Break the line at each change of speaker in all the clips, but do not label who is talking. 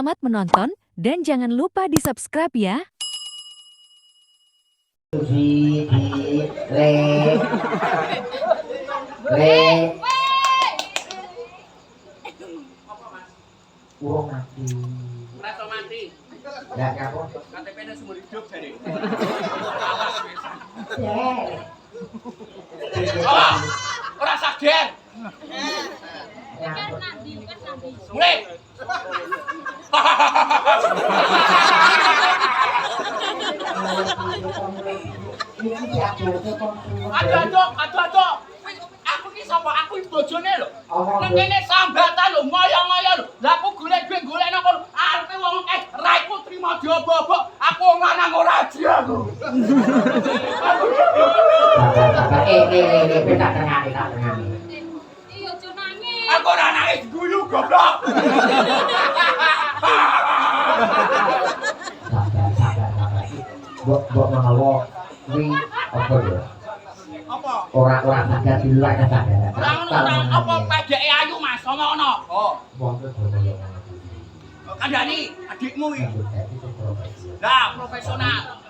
Selamat menonton dan jangan lupa di-subscribe ya.
Urung mati.
Rasa mati.
Enggak kapok.
KTP-nya seumur hidup jadi. Oh, ora sadar. Mulai. Aduh. Aku ki sapa? Aku bojone lho. Nang kene sambatan lho, ngoyo-ngoyo lho. Lah aku golek nang kono. Arepe wong raiku trimo diobok-obok. Aku wong lanang ora aji aku.
Tak tengah.
Iya, aja nangis.
Aku ora nangis guyu goblok.
Sabar. Mbok menawa kuwi apa ya?
Apa?
Ora sadar di luar kesadaran.
Orang apa pedeke ayu Mas, ngono. Oh,
Wong kuwi
kandhani adikmu iki. Lah, profesional.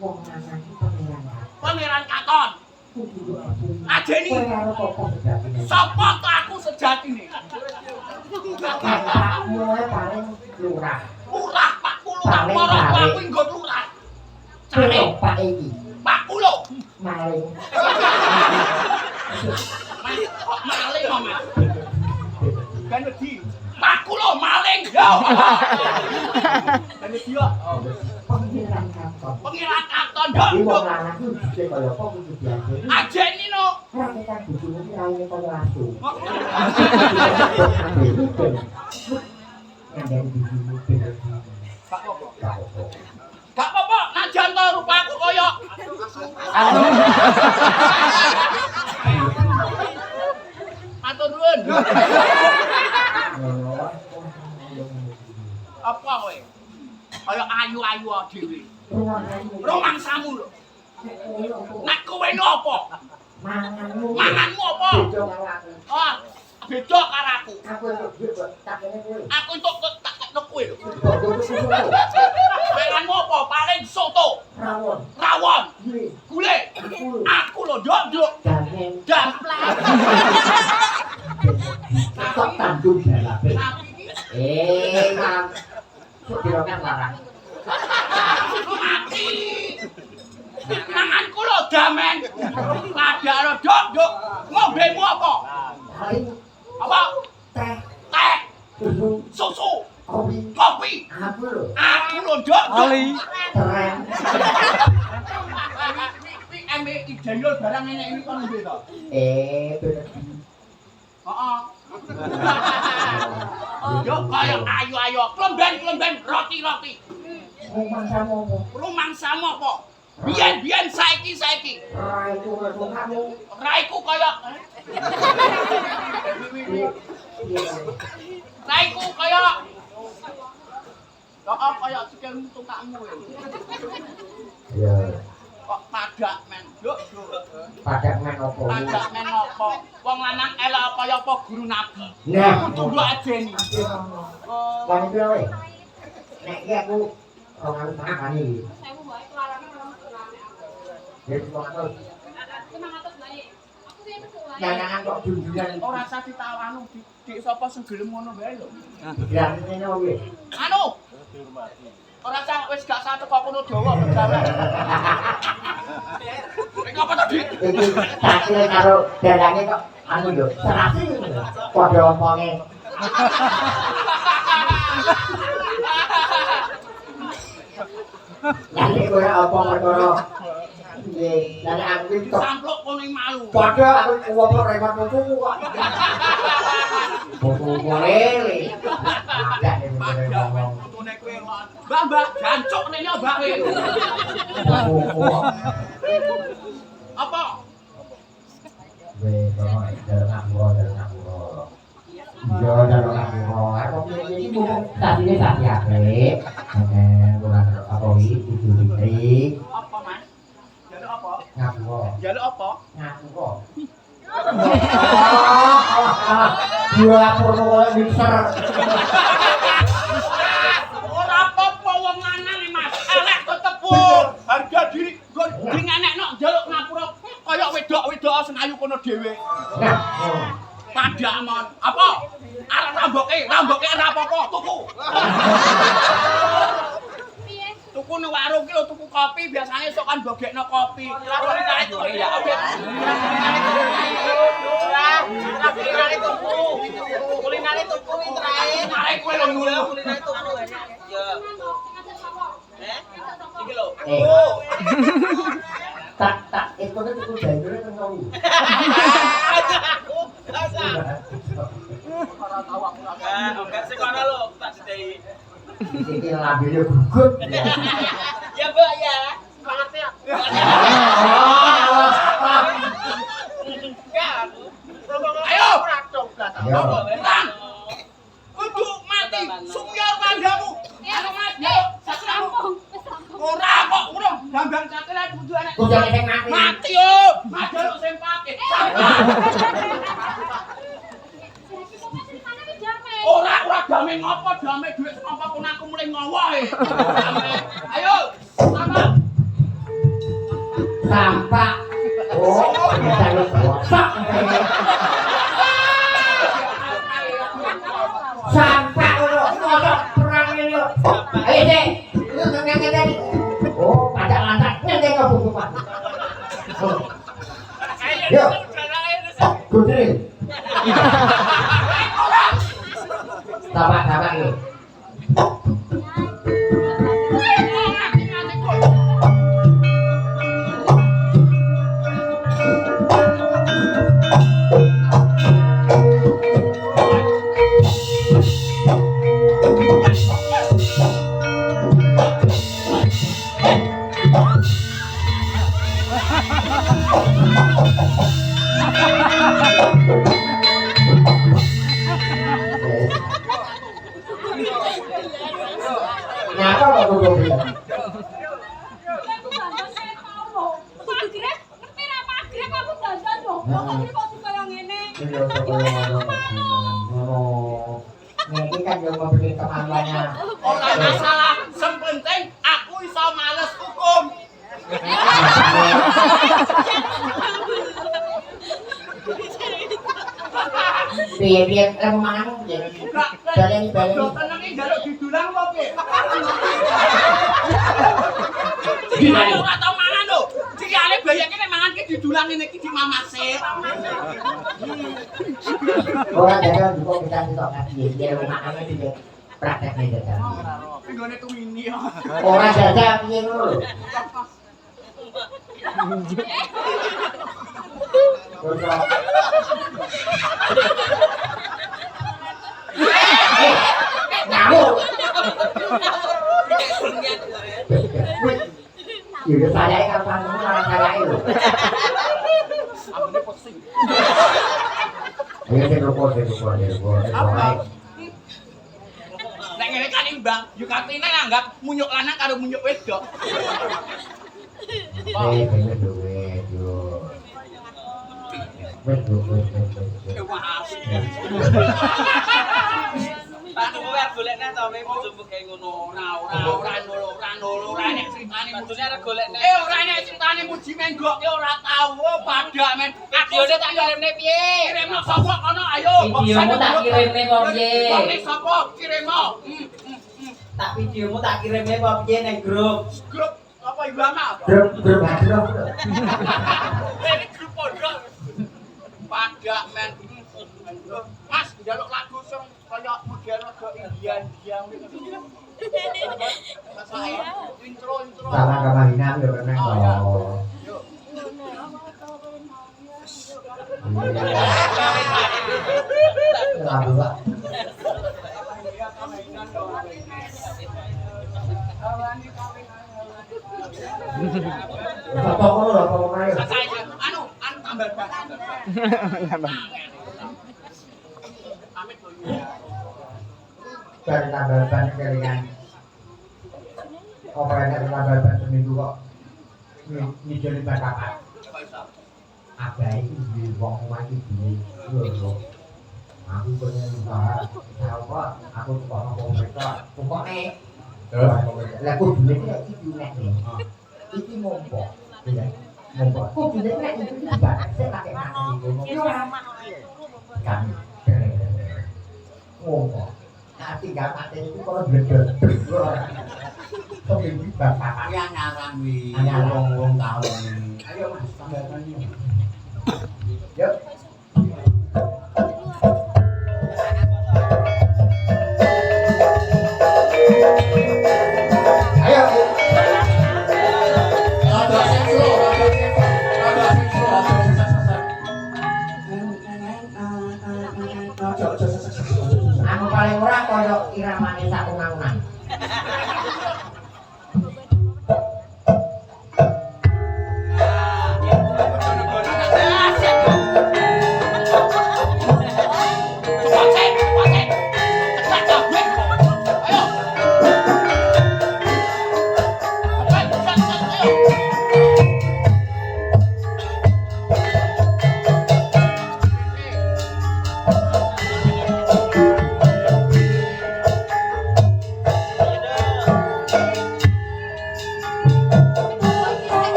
Wong lanang pengiran.
Pangeran Katon. Ajeni. Sapa to aku sejatine?
Kakakmu paling lurah.
Lurah, Pak Lurah, marang aku nggo lurah. Cari
Pak iki
Pak Kulo.
maling.
Kok maling kok, Mas? Ben wedi. Pak Kulo maling yo. Ben wedi yo.
Pengiran kantor.
Pengiran Katon
Iki wong
ndok.
lanang ku dite kaya apa kudu diajeni.
Ajeni no.
Ora kita bojone iki raine kaya asu. Ngandani bijimu bener.
Pak apa?
Gak apa.
Gak apa-apa, najan to rupaku koyo matur nuwun. Apa kowe? Kaya ayu-ayu dhewe. Rumangsamu lho. Nek kowe no apa? Manganmu apa? Oh, beda karo aku. Aku entuk tak tekno kowe lho. Manganmu apa? Paling soto, rawon, gule. Aku lho nduk. Dan
Kok tandung jalape?
sapi iki
Mang. Kira-kira larang.
mati. Manganku lho damen. Kadaro nduk. Ngombemu apa?
Paling
Apa?
teh,
Teh,
susu,
susu,
kopi,
kopi.
aku lho.
Aku lho nduk.
Keren.
Eme idendol barang nenek ini kon ngene to.
Bener.
Heeh. Yo kaya ayu-ayu, klemben roti. Rumangsamu apa? Biyen saiki. Raiku kaya kaya sikilmu tungkakmu.
Ya,
Kok padak men. Nduk.
padak men opo?
Padak men apa? Wong lanang elok kaya apa guru nabi.
Nah,
Tunggu ajeni.
Wong iki wae. Nek iki aku orang makan iki.
Sewu wae kelarane ora meturane aku.
Ya kok
Semangat bae. Aku sing kesuwen.
nyanyangan kok dundulan.
Ora usah ditawanu dik sapa sing gelem ngono wae lho.
Ya ngene wae.
Anu. Ora usah wis gak satu kok kono dawa pejalan. Nek apa tadi?
Iki takile karo dalange kok anu lho, serasi padha omponge. Lagi kowe apa perkara? Nggih, lan aku iki kok
Sampluk kono malu.
padha aku ngopo repot tuku kok. Buku lele. Ada
Padak men fotone kowe lho. Mbak, jancuk rene mbak kowe.
buku.
Apa?
Weh, kok dalam aku. Iya, dalam aku. Aku iki buku tadine tak yape. Ora apa iki iki.
Apa, Mas? Jaluk apa?
Ngaku.
Jaluk apa?
Ngaku kok. Dua lapor pokoknya mixer.
wedok Senayu kono dhewe.
Nah,
Padamon. Apa? Arep ramboke ora apa-apa, tuku.
Piye?
Tuku nang warung ki lho tuku kopi, biasane sok kan bogekno kopi. Lakoni tak itu ya.
Kulinane tuku iki trae.
Arek kowe lho ngono.
Kulinane tuku. Ya. Iki lho.
tak itu kan itu jahilnya kan kamu.
Oke, sekolah lho, tak sedai.
Ini labelnya gugut.
Ya, Mbak ya. Semangat ya.
Ayo.
Ayo.
Bang. Kudu mati sumyar pandamu. Ayo mati.
Wis rampung.
Ora kok ngono, gambang cakile kudu anak.
Kudu sing mati.
Mati yo. Madal sing pake. Ora dame ngopo, dame dhuwit apa pun aku mulai ngowoh. Ayo, sampah.
Sampah. Oh, bisa lu botak. Sampah lu, ngosok perang lu. Ayo deh, lu ngene tadi. Oh, pada lantak ngene kok buku Pak. Yo. Putri. Tapak ini. Nyapa kok kudu bilang? Ini kan yang memberi kemampuannya.
Ora masalah, sing penting aku iso males hukum.
Biar lemah ya. Baleni.
Tenang iki njaluk didulang kok ki.
Gimana?
Ora tau mangan lho. Cikale bayake nek mangan ki didulang ngene iki dimamase.
Orang jaga juga kita tok kan biar makannya juga prakteknya jaga.
Nggone tuwini yo.
Orang jaga piye ngono lho. Ngawur. Iya saya kan kamu orang saya itu.
Ambune pusing.
Ini sing rokok.
Nek ngene kan imbang, yo katine anggap munyuk lanang karo munyuk wedok.
Bener duit yo. Wes.
Wah.
Tak tunggu wer golekne to me bojomu kae ngono.
Ora nek critane
Badune arep golekne.
ora nek critane muji menggok ora tau padha men.
Videone tak kirimne piye?
Kirimno sapa kono ayo.
Videomu tak kirimne kok piye?
Wong sapa kirimno?
Tak videomu tak kirimne kok piye ning grup.
Grup apa Ibama?
Grup hadroh.
Ini grup pondok. Padha men. Mas, njaluk lagu sing kaya model rada Indian gitu. Masalah intro.
Sama kemahinan yo kenang to. Lagu Pak. Apa ngono lho apa ngono ayo.
Anu tambal ban. Amit lho.
Dari tambal ban kelingan. Apa enak tambal ban seminggu kok. Ngijoli ban kapan. Ada itu di wong omah iki lho. Aku pengen usaha. Tahu kok aku kok ngomong mereka. Pokoknya lah kudune iki iki nek nih. Iki mompo. Ya. Ngomong, kok dine nek itu ibarat sik pakai mati iki. Kan. Ngomong. Ati gak mati itu kalau bledor. Kok iki bapak
Yang ngarang wi.
wong
tahun.
Ayo Mas, tambahkan ini. Yuk. Ayo.
Rada seksual, rada seksual.
Aku paling ora koyo iramane sak unang-unang.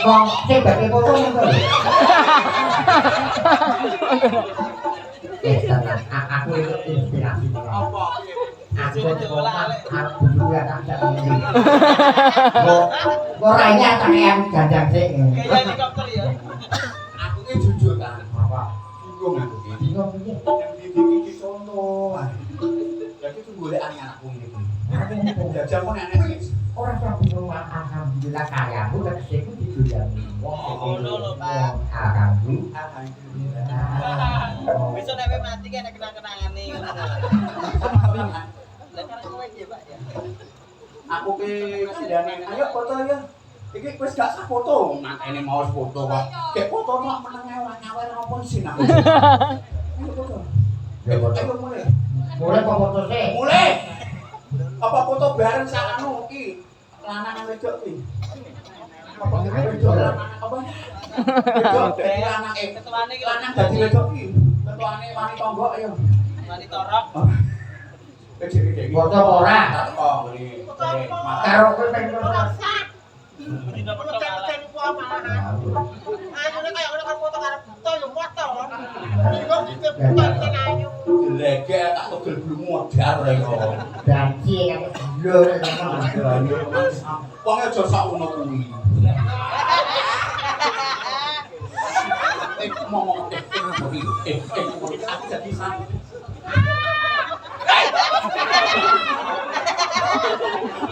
Wong sing badhe foto ngono. Tenan, aku itu inspirasi.
Apa?
Aku juga tak bisa ini. Kok rainya tak yang gandang sik.
Kayak helikopter ya.
Aku ki jujur kan.
Apa?
Bingung aku ki.
Bingung piye?
Yang iki contoh. Jadi itu golek anakku ini. Jajal kok enek iki.
Orang yang bingung alhamdulillah karyamu dan sik didoyani.
Oh, no, lho, Pak.
Alhamdulillah.
Besok nek mati kan kenang-kenangane ngono. Lah kan kowe iki, Pak ya.
Aku ki kandhane, ayo foto ya. Iki wis gak sah foto, makane mau foto kok. Kayak foto kok menenge ora nyawer apa sih nak. Ayo foto.
Ya foto.
Ayo mulai.
Mulai kok foto sik.
Mulai. Apa foto bareng sak anu iki? Lanang wedok iki. Apa wedok lanang apa? Wedok dadi lanang
Ketuane iki
lanang dadi wedok iki. Ketuane wani tangga ayo.
wani torok.
Foto ora?
Oh, ini.
Karo kowe pengen foto.
Dina pertama ku amahan. Ayo nek kaya ngono foto karo foto yo foto. Kok dicepetan sing ayu.
Lege tak tegel blungu modar kok.
Janji kan lur ngono.
Wong aja sak ngono kuwi. Ngomong aku jadi sang.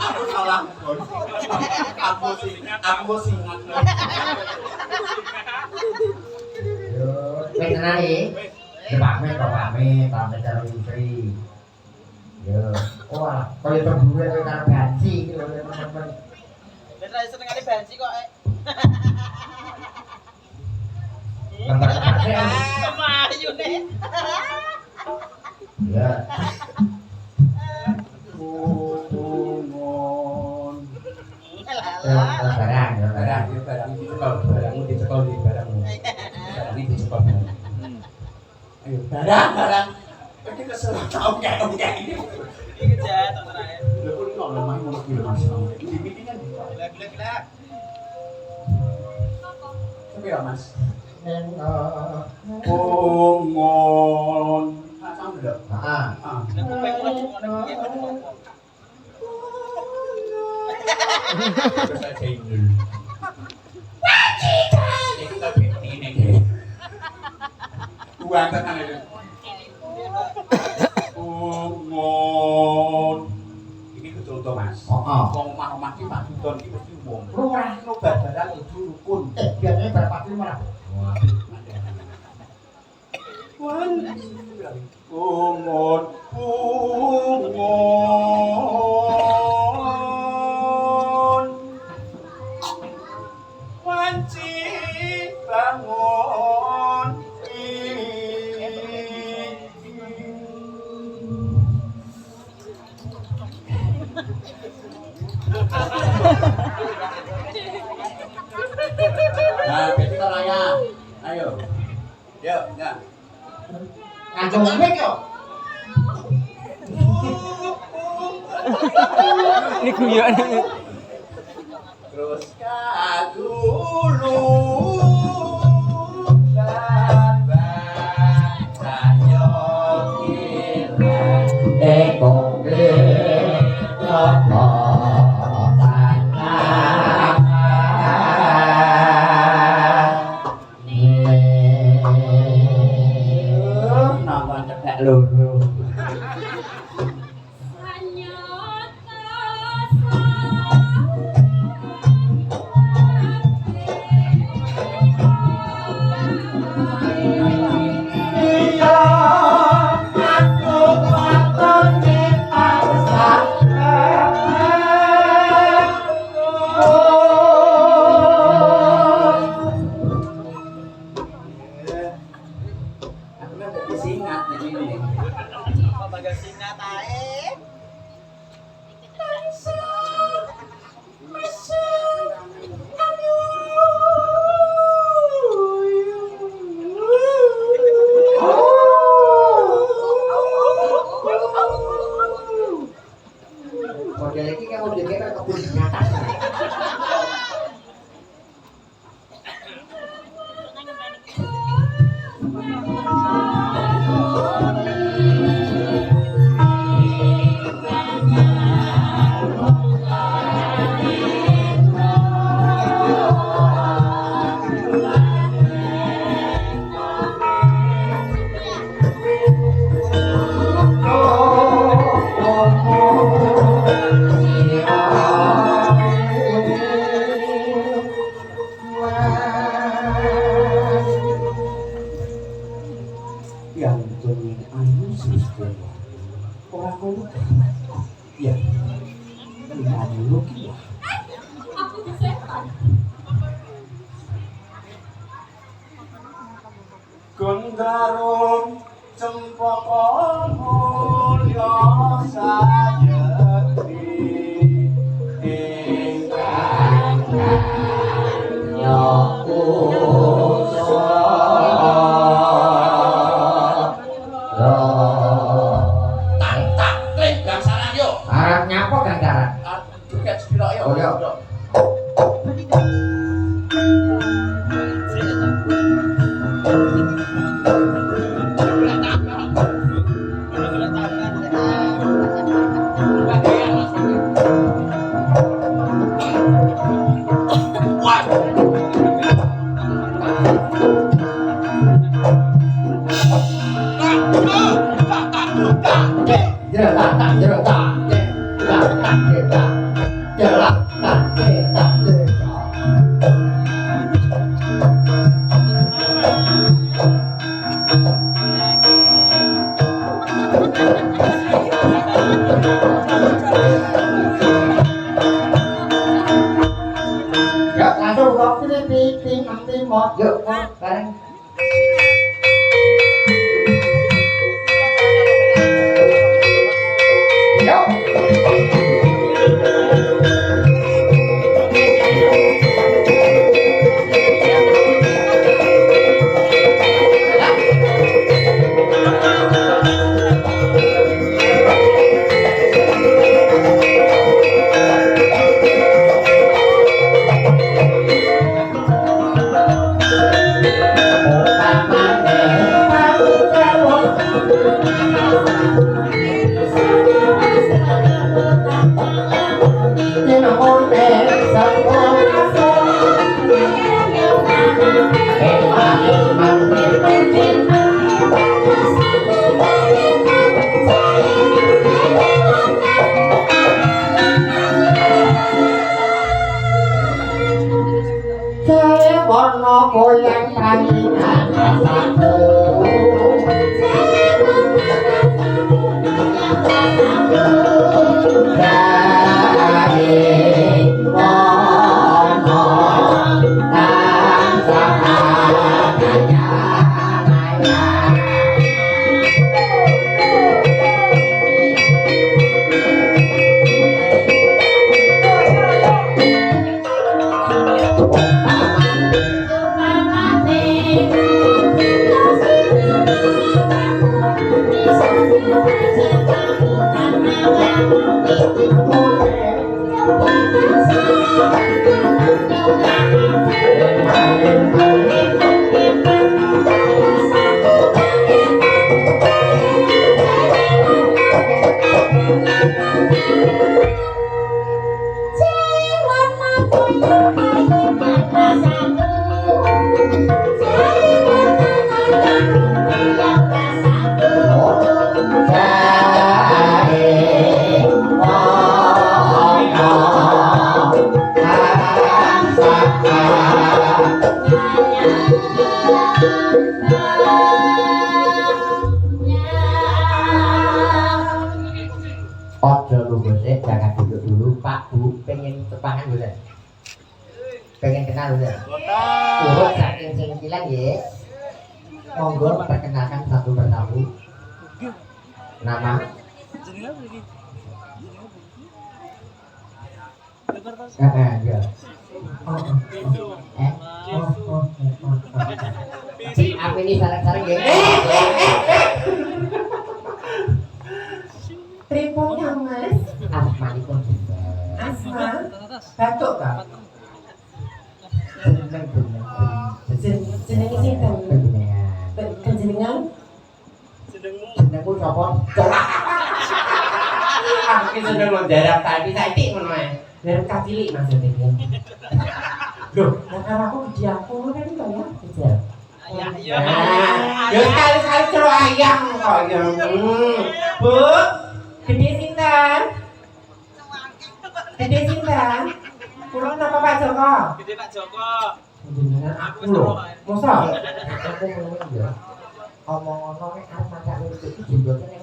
Aku salah. Aku singat.
Yo, tenan iki. Pamit kok pamit karo istri. Yo, wah, koyo tebuwe koyo karo banci iki lho teman-teman.
Wis ra senengane banci kok. Kemayu nih.
Ya. Barangmu dicekal di barangmu. Barang ini dicekal.
Ayo, barang. Iki kesel tau kayak ini.
Iki jahat tenan.
Lha kok ngono main ngono ki lho Mas. Iki pitingan.
Gila-gila.
Tapi ya Mas.
Neng
Ngon. Nah, sampe lho. Tuan tenan iki. Umon. Iki kudu Mas.
Heeh.
Wong omah-omah ki Pak Dudon iki mesti wong.
Lurah
no babaran kudu rukun.
biasanya berapa kali marah?
Wan. Umon. Wanci bangun. Nah, kita raya. Ayo. Yuk, ya.
Ngajeng ngomik yo.
Ini guyon.
Terus kagulu dan bacayo kira
Kongge nopo
nonton cedek loro. Aku kan jadi singat ini.
Bagas singat ae.
Model iki kan udah kayak kebun binatang.
Yang demi anu sistem orang kono ya anu lu ki
Aku setan.
Gundarum cempaka mulya sajati ingkang tak klik gangsaran yo.
Arab nyapa kan darat?
Juga sepiro yo.
Oh, yo. Ya langsung kok ping mau yuk bareng. Yuk. ono goyang palingan satu. Ojo lu bosnya, jangan duduk dulu. Pak Bu pengen tepangan dulu. Pengen kenal dulu. Urut saking singkilan ya. Monggo perkenalkan satu persatu. Nama. Ya. Apa ini sarang-sarang ya?
Triponya Mas.
Asmanipun
Asma. Batuk Kak. Jenenge sinten? Panjenengan?
Jenengku sapa?
Aku ki seneng lo jarak tadi saiki ngono ae. Jarak kacilik maksudnya. Loh, lah aku gede aku kan itu ya. Kecil. Ya. Ya sekali-sekali cero ayam kok ya. Bu, gede sinten? Gede sinten? Kulo napa Pak Joko?
Gede Pak Joko.
Jenengan aku lho. Mosok?
Aku ngomong ya. Omong-omong nek arep masak iki jenggote ning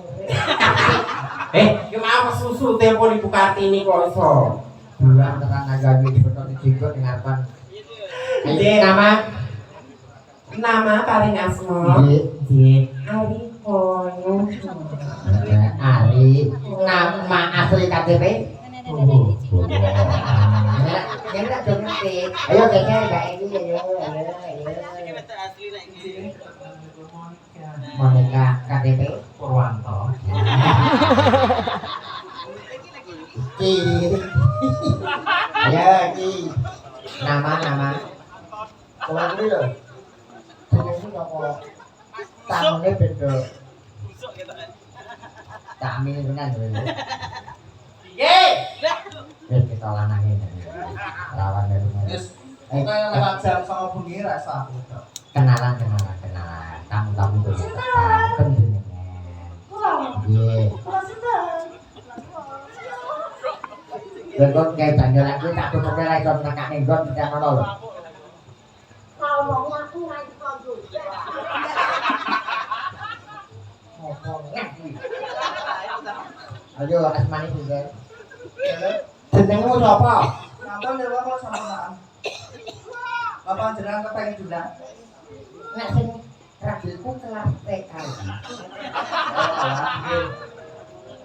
Ki mau susu tempo di Bukatini kok iso.
bulan tekan agak di beton jenggot ning arepan. Nama
Nama paling asma.
Nggih.
Ali Koyo.
Ali. Nama asli KTP? Jangan nak dong nanti. Ayo kayaknya Mbak Eni ayo. Monika KTP
Purwanto.
Ki. Ayo Ki. Nama. Kalau ini loh. Ini kok tamunya beda. Kami ini benar dulu. Biar kita lanangin. Lawan dari mana?
Pokoknya lewat jam sama bunyi rasa aku.
Kenalan. Tamu tuh penting. Iya. Gon kayak banyak lagi tak tutup lagi gon nak gon tidak mau loh.
Ngomongnya aku lagi kau
Ngomongnya. Ayo asmani juga. Jenengmu siapa?
Nonton dewa kok sama-sama. Bapak jenengan kepengen juga.
Nek sing ragilku kelas TK.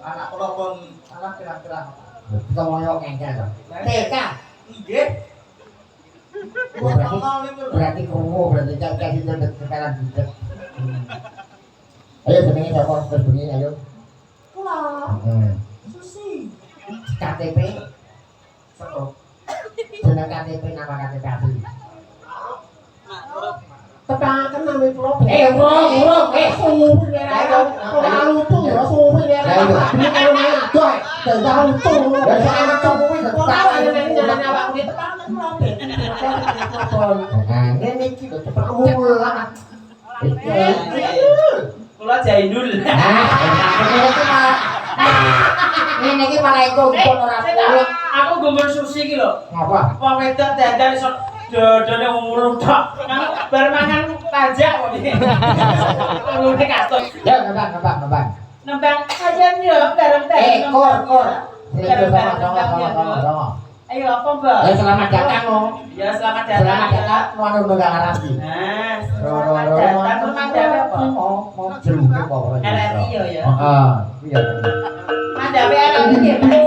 Anak kula pun anak kira-kira.
Kita ngoyo ngengkel to. TK.
Nggih.
Berarti krungu berarti cak itu ketelan budak. Ayo jenenge siapa? Terus bunyi ayo.
Kula Susi.
KTP.
Seko.
Jeneng KTP nama KTP asli.
Tepaken nami kula.
Urung.
Suwi ya. Kula lupa ya suwi ya. Ini kalau nanya doy. Tidak lupa.
Ya saya cukup wis
Kula nanya awak di tepaken kula.
Nah, ngene iki lho cepet mulang.
Kula Jainul.
Ini iki malah iku pun ora kulo.
Aku gumun susi iki lho.
Ngapa?
Wong wedok dandan iso Dodone ngulung tok. Bar mangan pajak kok iki. Ngulune kasut.
Ya, nembang.
Nembang aja yo bareng teh.
Kor. Ini sama.
Ayo apa, Mbak?
Ya selamat datang loh.
Ya selamat datang.
Selamat datang nuanu negang arasi.
Nah, selamat datang pemandangan apa?
Mau jeruk apa?
RRI yo ya.
Heeh, iya.
Mandape RRI ya, Mas.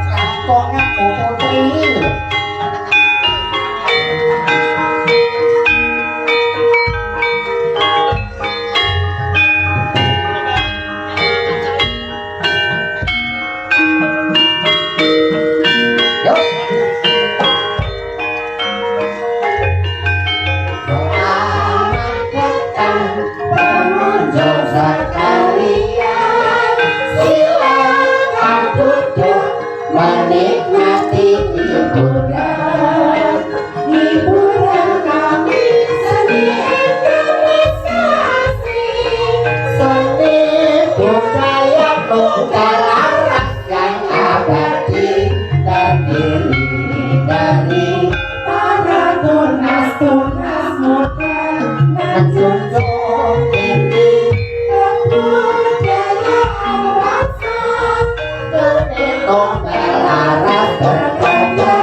Kantongnya putih. Menikmati hiburan kami seni improvisasi, seni budaya dalam yang abadi terdiri dari para tunas muda menjunjung tinggi kebudayaan bangsa. Melaras berkarya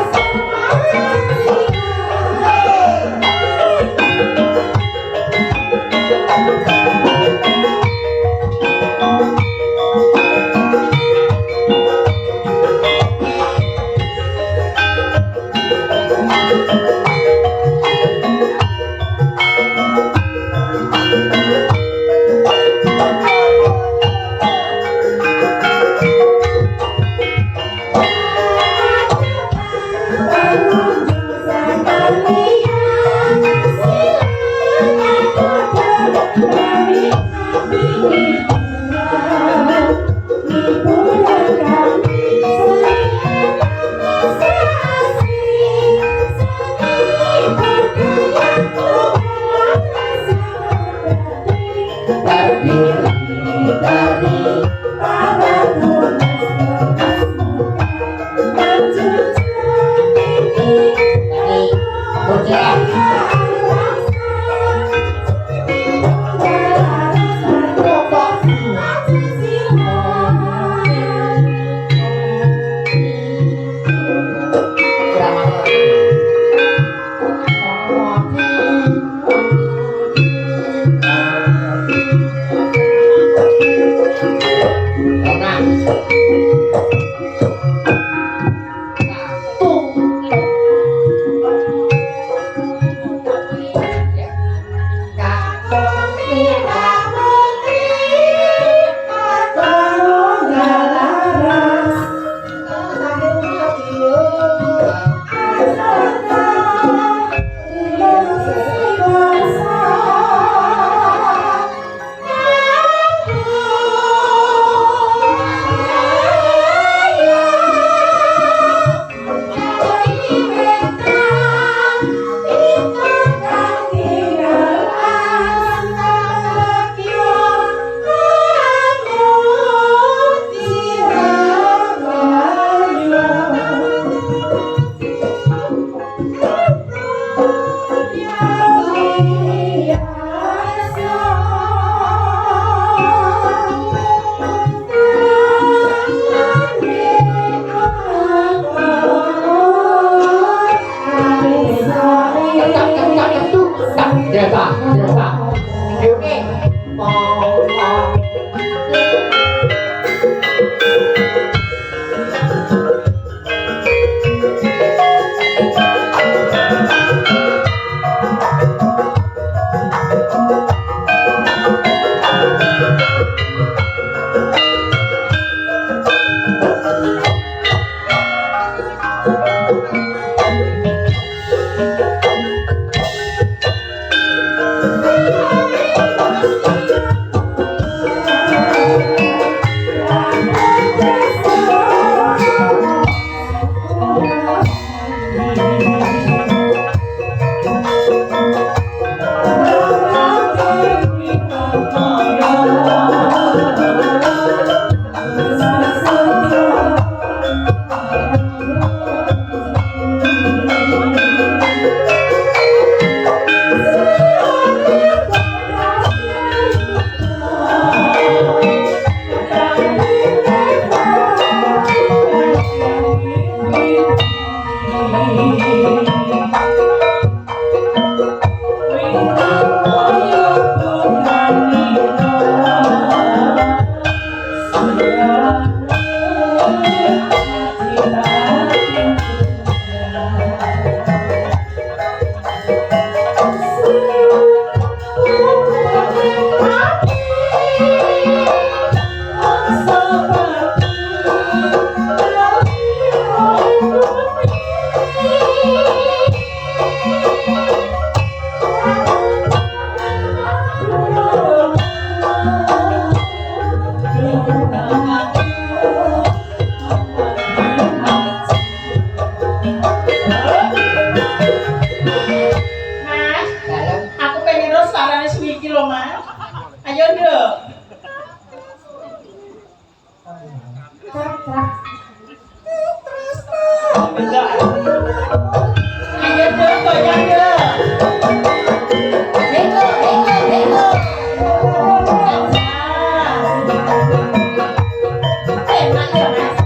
Aku pengen terus sarane suwiki lho, Mas. Ayo, Nduk. Ayo, Nduk, goyang, Nduk. Helo, helo, helo. Enak ya, Mas.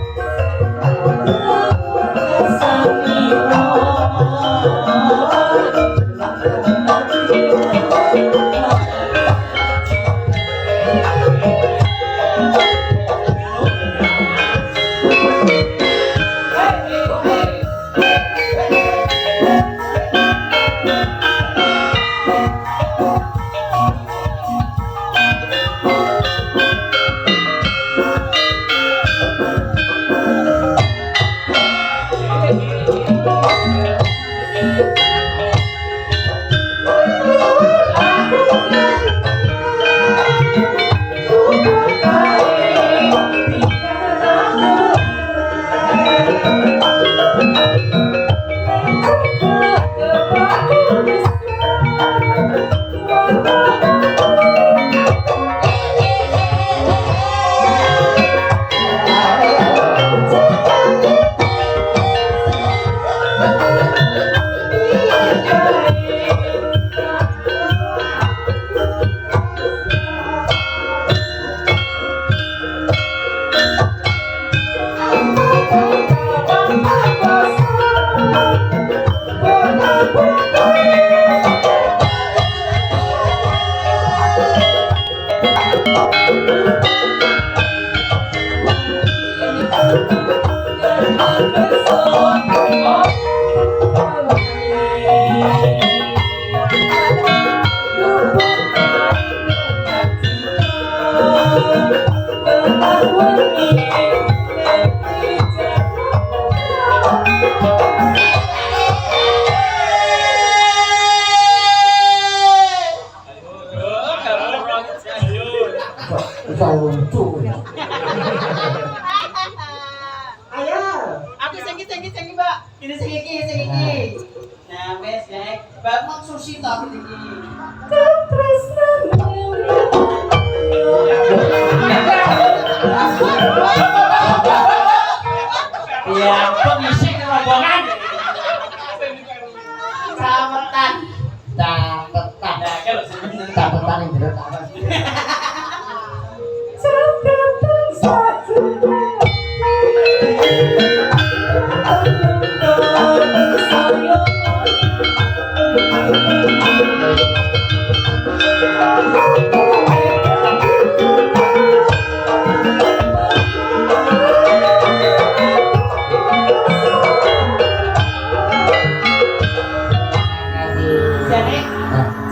Bisa lucu.
Ayo, aku sengki, Mbak. Ini sengki. Nah, wes, Mbak mau sushi tak iki. Iya, pengisi rombongan. Capetan.
Capetan yang bener apa?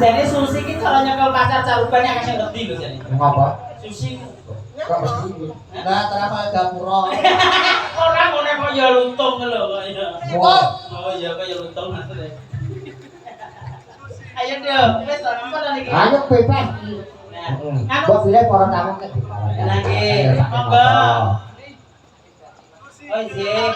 Jadi sushi ki cara nyekel pacar caruban yang kasih ngerti lho jadi.
Ngapa?
Sushi.
Kok mesti?
Nah, terang kaya gapura.
Orang kok ya luntung lho kok ya. Oh iya kok ya luntung maksudnya. Ayo dong, wis apa lagi?
Ayo bebas.
Nah,
Bos lihat para tamu ke.
lagi. Monggo. Oh, Zik.